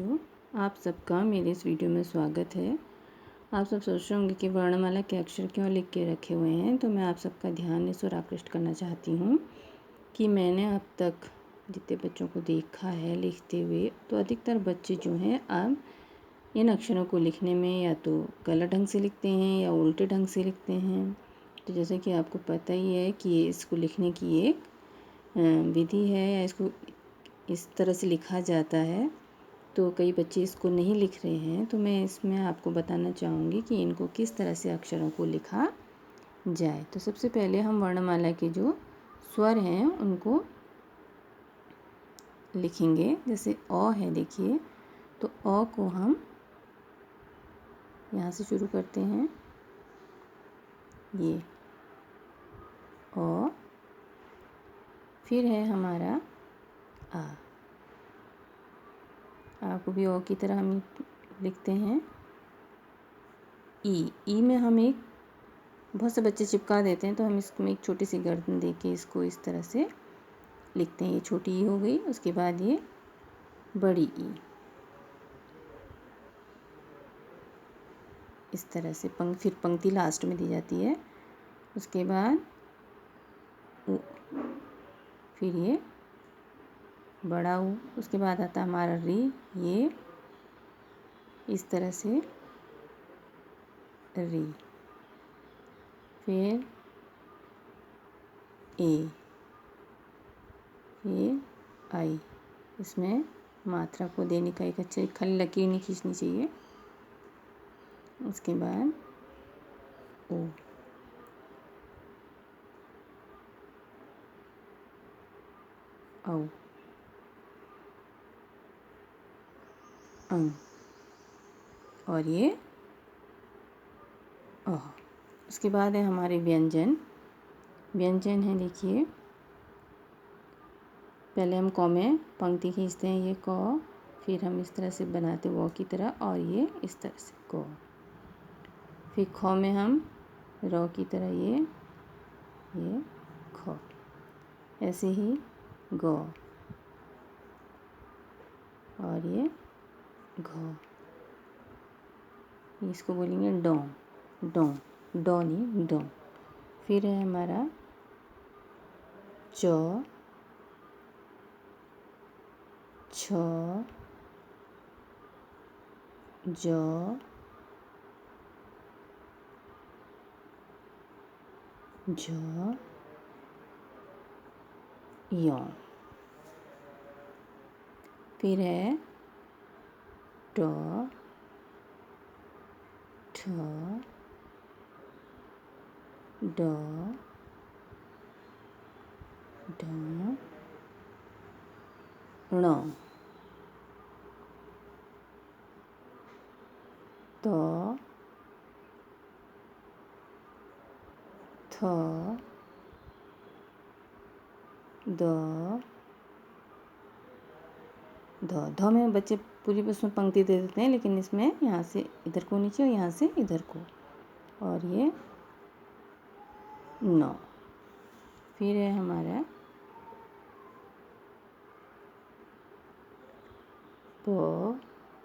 बच्चों, आप सबका मेरे इस वीडियो में स्वागत है। आप सब सोच रहे होंगे कि वर्णमाला के अक्षर क्यों लिख के रखे हुए हैं, तो मैं आप सबका ध्यान इस ओर आकृष्ट करना चाहती हूँ कि मैंने अब तक जितने बच्चों को देखा है लिखते हुए, तो अधिकतर बच्चे जो हैं अब इन अक्षरों को लिखने में या तो गलत ढंग से लिखते हैं या उल्टे ढंग से लिखते हैं। तो जैसे कि आपको पता ही है कि इसको लिखने की एक विधि है या इसको इस तरह से लिखा जाता है, तो कई बच्चे इसको नहीं लिख रहे हैं। तो मैं इसमें आपको बताना चाहूँगी कि इनको किस तरह से अक्षरों को लिखा जाए। तो सबसे पहले हम वर्णमाला के जो स्वर हैं उनको लिखेंगे। जैसे अ है, देखिए, तो अ को हम यहाँ से शुरू करते हैं, ये अ। फिर है हमारा आ को भी ओ की तरह हम लिखते हैं। ई में हम एक बहुत से बच्चे चिपका देते हैं, तो हम इसमें एक छोटी सी गर्दन दे के इसको इस तरह से लिखते हैं। ये छोटी ई हो गई, उसके बाद ये बड़ी ई, इस तरह से फिर पंक्ति लास्ट में दी जाती है। उसके बाद उ, फिर ये बड़ा ऊ, उसके बाद आता है हमारा री, ये इस तरह से री, फिर ए, फिर आई। इसमें मात्रा को देने का एक अच्छा खाली लकीर नहीं खींचनी चाहिए। उसके बाद ओ, औ, अंग, और ये अह। उसके बाद है हमारे व्यंजन। व्यंजन है, देखिए, पहले हम क में पंक्ति खींचते हैं, ये क, फिर हम इस तरह से बनाते वो की तरह, और ये इस तरह से क। फिर ख में हम र की तरह ये ख, ऐसे ही ग, और ये घ, इसको बोलेंगे डौ, डौ, डौ नहीं डौ। फिर है हमारा च, छ, ज, झ, य। फिर है ट, ठ, ड, ढ, ण, त, थ, द, ध में बच्चे पूरी उसमें पंक्ति दे देते हैं, लेकिन इसमें यहाँ से इधर को नीचे और यहाँ से इधर को, और ये न। फिर है हमारा प,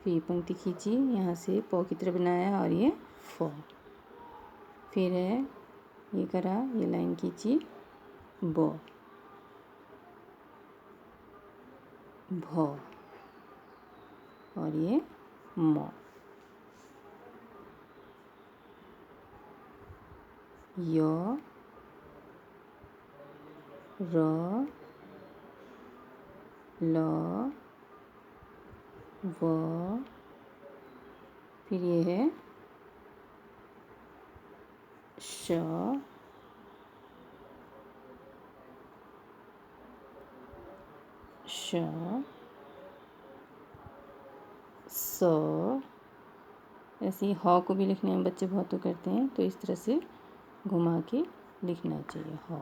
फिर पंक्ति खींची, यहाँ से प की तरह बनाया, और ये फ। फिर है ये करा, ये लाइन खींची, ब, भ, और ये म, य, र, ल, व। फिर ये है श, श, स। ऐसे ही ह को भी लिखने में बच्चे बहुत तो करते हैं, तो इस तरह से घुमा के लिखना चाहिए ह।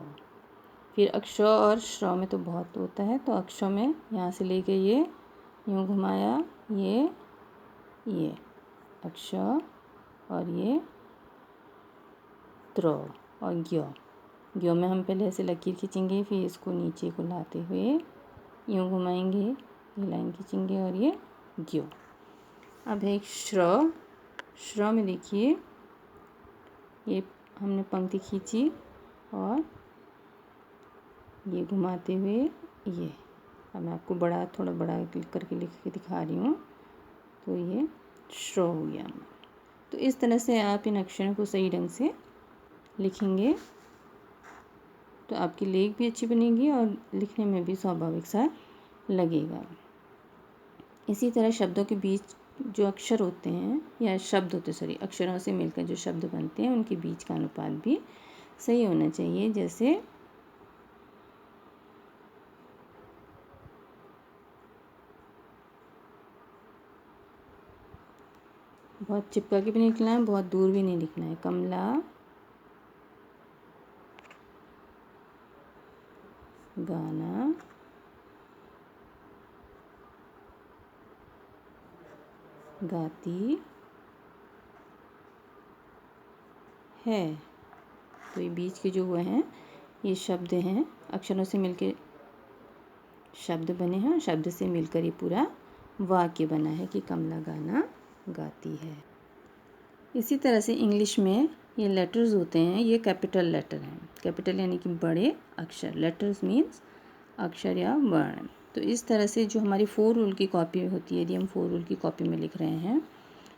फिर अक्ष और श्र में तो बहुत होता है, तो अक्ष में यहाँ से लेके ये यूँ घुमाया, ये अक्ष, और ये त्र, और ज्ञ में हम पहले ऐसे लकीर खींचेंगे, फिर इसको नीचे को लाते हुए यूँ घुमाएंगे, ये लाइन खींचेंगे, और ये ग्यो। अब है एक श्र। श्र में देखिए ये हमने पंक्ति खींची और ये घुमाते हुए ये, अब मैं आपको थोड़ा बड़ा करके लिख के दिखा रही हूँ। तो ये श्र हो गया। तो इस तरह से आप इन अक्षरों को सही ढंग से लिखेंगे तो आपकी लेख भी अच्छी बनेगी और लिखने में भी स्वाभाविक सा लगेगा। इसी तरह शब्दों के बीच जो अक्षर होते हैं या शब्द होते अक्षरों से मिलकर जो शब्द बनते हैं उनके बीच का अनुपात भी सही होना चाहिए। जैसे बहुत चिपका के भी नहीं लिखना है, बहुत दूर भी नहीं लिखना है। कमला, गाना, गाती है। तो ये बीच के जो हुए हैं ये शब्द हैं, अक्षरों से मिलके शब्द बने हैं और शब्द से मिलकर ये पूरा वाक्य बना है कि कमला गाना गाती है। इसी तरह से इंग्लिश में ये लेटर्स होते हैं, ये कैपिटल लेटर हैं। कैपिटल यानी कि बड़े अक्षर, लेटर्स मीन्स अक्षर या वर्ण। तो इस तरह से जो हमारी 4 रूल की कॉपी होती है, यदि हम 4 रूल की कॉपी में लिख रहे हैं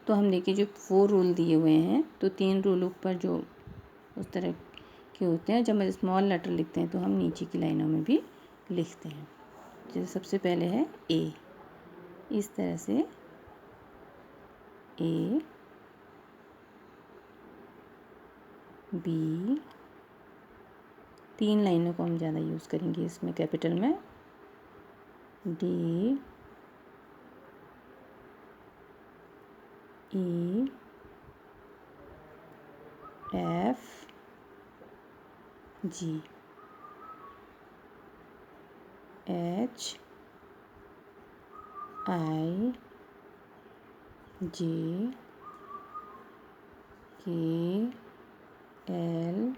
तो हम देखिए जो 4 रूल दिए हुए हैं तो 3 रूल ऊपर जो उस तरह के होते हैं, जब हम स्मॉल लेटर लिखते हैं तो हम नीचे की लाइनों में भी लिखते हैं। जैसे सबसे पहले है ए, इस तरह से ए, बी, 3 लाइनों को हम ज़्यादा यूज़ करेंगे इसमें कैपिटल में, D, E, F, G, H, I, J, K, L,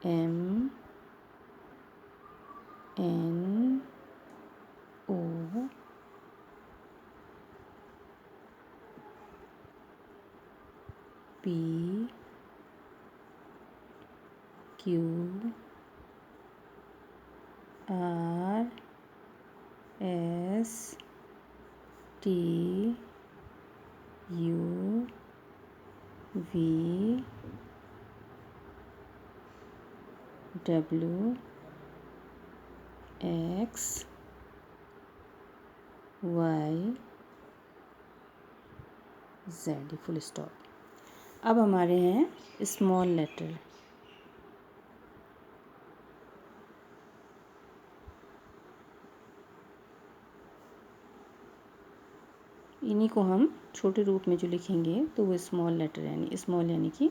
M, N, O, P, Q, R, S, T, U, V, W, X, Y, Z, full stop. अब हमारे हैं स्मॉल लेटर। इन्हीं को हम छोटे रूप में जो लिखेंगे तो वो स्मॉल लेटर यानी स्मॉल यानी कि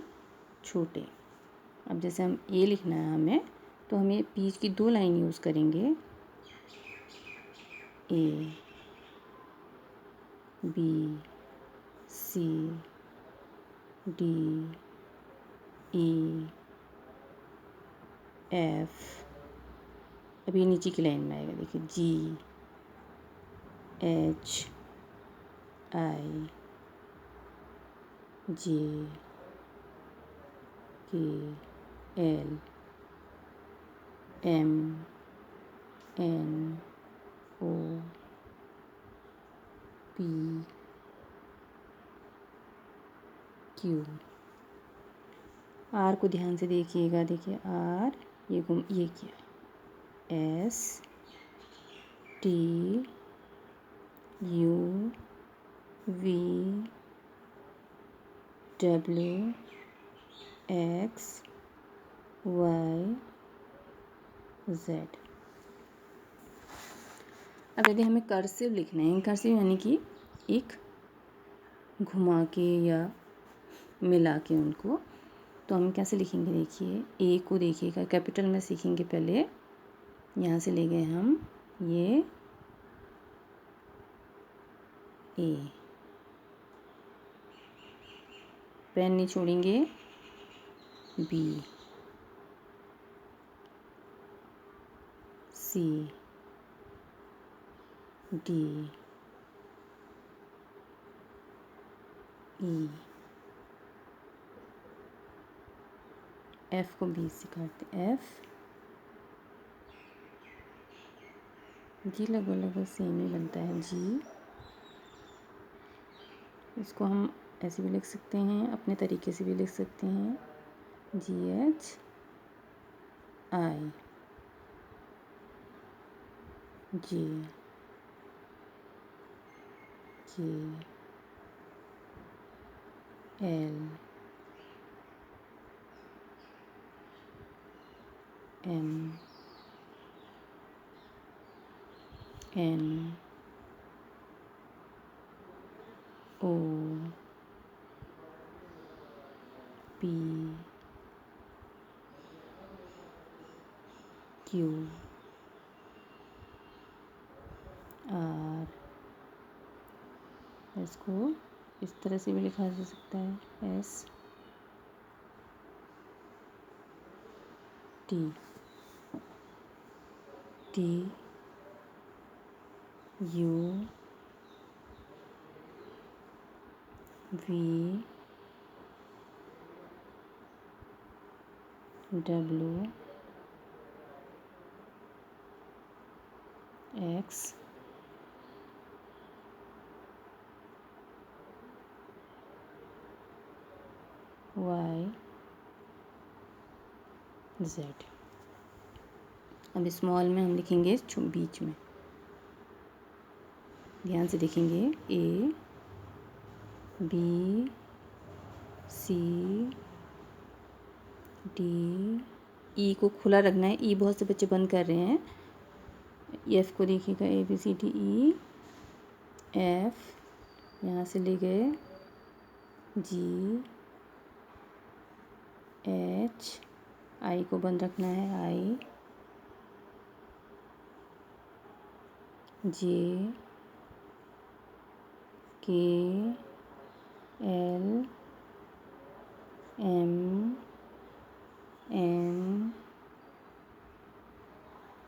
छोटे। अब जैसे हम ए लिखना है हमें तो हमें बीच की 2 लाइन यूज़ करेंगे, ए, B, C, D, E, F. अभी नीचे की लाइन में आएगा, देखिए जी, H, I, J, K, L, M, N, O, P, Q. R को ध्यान से देखिएगा, देखिए आर ये किया, S, T, U, V, W, X, Y, Z. अब यदि हमें कर्सिव लिखना है, कर्सिव यानी कि एक घुमा के या मिला के उनको, तो हम कैसे लिखेंगे, देखिए ए को देखिएगा कैपिटल में सीखेंगे पहले। यहाँ से ले गए हम ये ए, पेन नहीं छोड़ेंगे, B, C, D, E, F को बी से काटते, एफ, जी लगभग सेम ही बनता है, जी। इसको हम ऐसे भी लिख सकते हैं, अपने तरीके से भी लिख सकते हैं, G H I, G, J, L, M, N, O, P, Q, R. इसको इस तरह से भी लिखा जा सकता है, S, T, T, U, V, W, X, Y, Z. अब स्मॉल में हम लिखेंगे बीच में, ध्यान से देखेंगे, ए, बी, सी, डी, ई को खुला रखना है, ई बहुत से बच्चे बंद कर रहे हैं। एफ को देखिएगा, A B C D E, F यहाँ से ले गए, जी, एच, आई को बंद रखना है, I, J, K, L, M, N,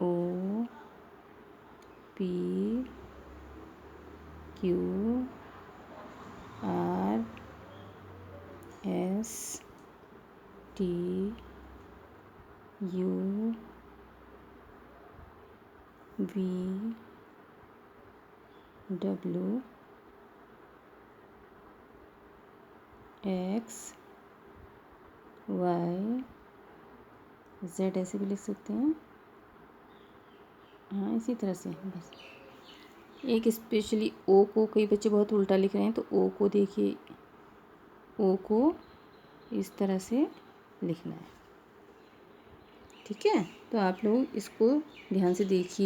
O, P, Q, R, S, T, U, V, W, X, Y, Z ऐसे भी लिख सकते हैं। हाँ, इसी तरह से बस। एक स्पेशली ओ को कई बच्चे बहुत उल्टा लिख रहे हैं, तो ओ को देखिए, ओ को इस तरह से लिखना है, ठीक है। तो आप लोग इसको ध्यान से देखिए।